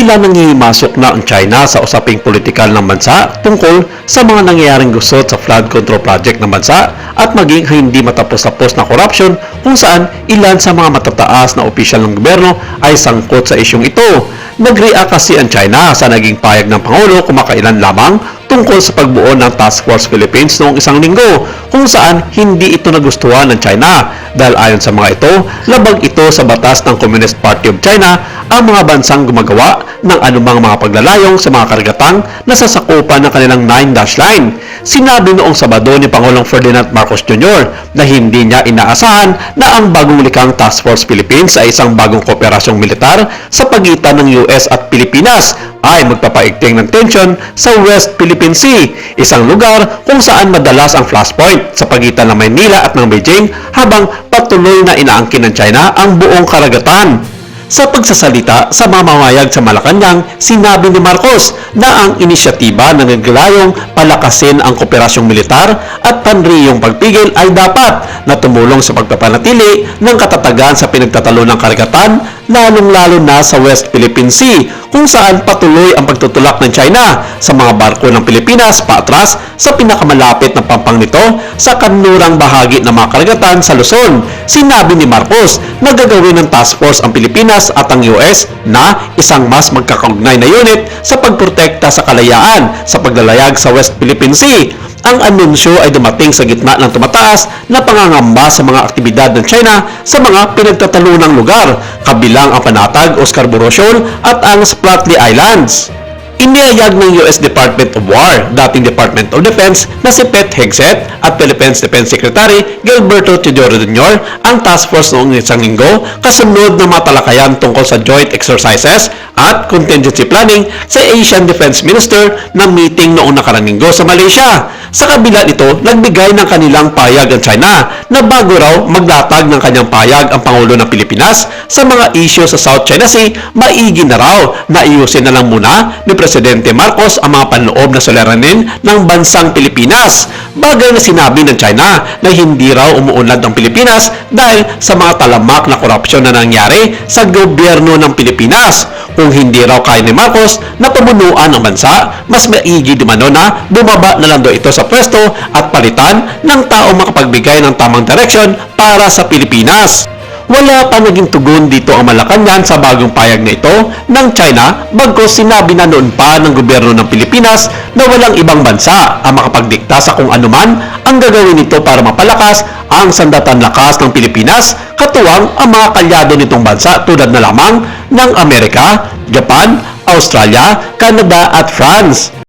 tila nangihimasok na ang China sa usaping politikal ng bansa tungkol sa mga nangyayaring gusot sa flood control project ng bansa at maging hindi matapos-tapos na korupsyon kung saan ilan sa mga matataas na opisyal ng gobyerno ay sangkot sa isyong ito. Nag-react kasi ang China sa naging payag ng Pangulo kumakailan lamang tungkol sa pagbuo ng Task Force Philippines noong isang linggo kung saan hindi ito nagustuhan ng China dahil ayon sa mga ito, labag ito sa batas ng Communist Party of China ang mga bansang gumagawa ng anumang mga paglalayong sa mga karagatang na sasakupan ng kanilang 9-dash line. Sinabi noong Sabado ni Pangulong Ferdinand Marcos Jr. na hindi niya inaasahan na ang bagong likang Task Force Philippines ay isang bagong kooperasyong militar sa pagitan ng US at Pilipinas ay magpapaigting ng tensyon sa West Philippine Sea, isang lugar kung saan madalas ang flashpoint sa pagitan ng Maynila at ng Beijing habang patuloy na inaangkin ng China ang buong karagatan. Sa pagsasalita sa mamamayag sa Malacanang, sinabi ni Marcos na ang inisyatiba na naglayong palakasin ang kooperasyong militar at panriyong pagpigil ay dapat na tumulong sa pagpapanatili ng katatagan sa pinagtatalo ng karagatan, lalong-lalo na sa West Philippine Sea, kung saan patuloy ang pagtutulak ng China sa mga barko ng Pilipinas paatras sa pinakamalapit na pampang nito sa kanlurang bahagi ng mga karagatan sa Luzon. Sinabi ni Marcos na gagawin ng task force ang Pilipinas at ang US na isang mas magkakaugnay na unit sa pagprotekta sa kalayaan sa paglalayag sa West Philippine Sea. Ang anunsyo ay dumating sa gitna ng tumataas na pangangamba sa mga aktibidad ng China sa mga pinagtatalunang lugar, kabilang ang Panatag o Scarborough Shoal at ang Spratly Islands. Inihayag ng US Department of War, dating Department of Defense na si Pete Hegseth at Philippines Defense Secretary Gilberto Teodoro Jr. ang task force noong isang linggo kasunod ng matalakayan tungkol sa joint exercises at contingency planning sa Asian Defense Minister na meeting noong nakarang linggo sa Malaysia. Sa kabila nito, nagbigay ng kanilang payag ang China na bago raw maglatag ng kanyang payag ang Pangulo ng Pilipinas sa mga issue sa South China Sea, maigi na raw na iusin na lang muna ni Presidente Marcos ang mga panloob na suliranin ng bansang Pilipinas. Bagay na sinabi ng China na hindi raw umuunlad ang Pilipinas dahil sa mga talamak na korupsyon na nangyari sa gobyerno ng Pilipinas. Kung hindi raw kaya ni Marcos na pamunuan ang bansa, mas maigi dumano na bumaba na lang daw ito sa pwesto at palitan ng taong makapagbigay ng tamang direksyon para sa Pilipinas. Wala pa naging tugon dito ang Malacanang sa bagong payag na ito ng China bagkus sinabi na noon pa ng gobyerno ng Pilipinas na walang ibang bansa ang makapagdikta sa kung anuman ang gagawin nito para mapalakas ang sandatan lakas ng Pilipinas, katuwang ang mga kalyado nitong bansa tulad na lamang ng Amerika, Japan, Australia, Canada at France.